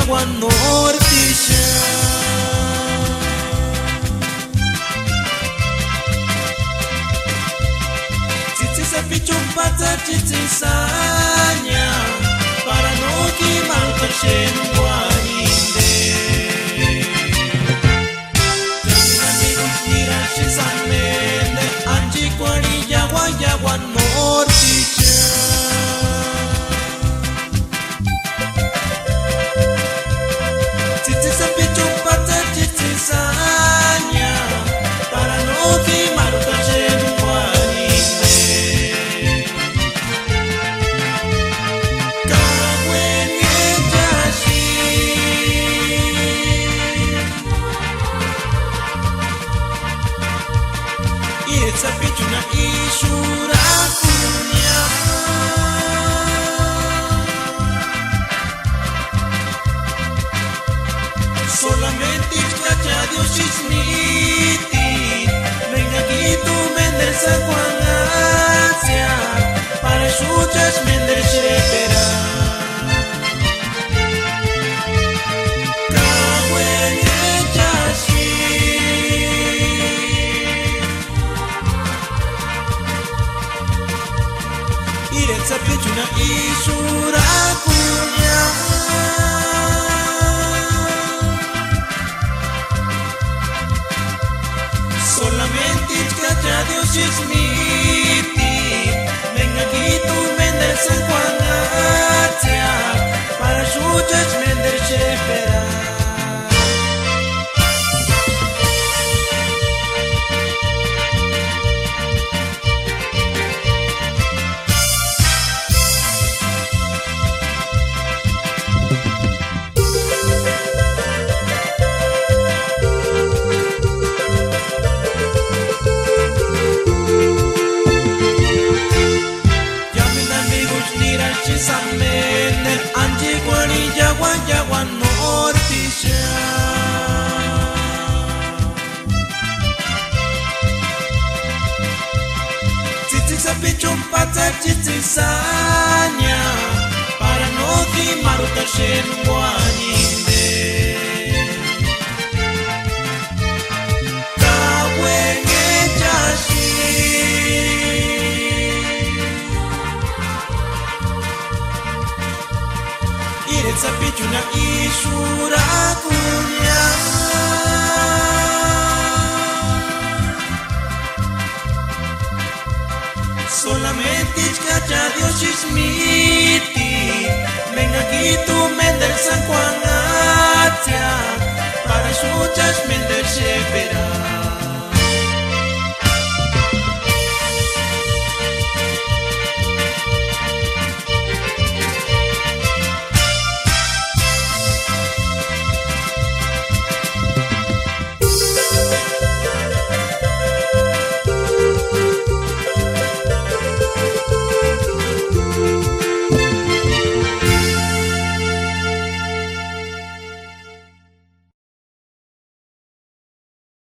Yaguan Nortisha. Sa pichon pata chitzisanya para no quemar kashen guaninde. Termina amigos mira chisamende anchi kwari Yaguan Nortisha. Sa pichon pata chitzisanya para no quemar kashen guaninde. Esa pichuna ishura kunya solamente chacha Dios chismiti venga aquí tu Méndez San Juan Asia para escuchas Méndez Shepera. Esa pichuna ishura kunya solamente chacha Dios chismiti venga aquí tu Méndez San Juan Asia para escuchas Méndez Shepera. Chisamende antiquari Yaguan Nortisha. Chichisa pichon pata chitzisanya para no quemar kashen guaninde. Esa pichuna ishura kunya solamente chacha Dios chismiti venga aquí tu Méndez San Juan Asia para escuchas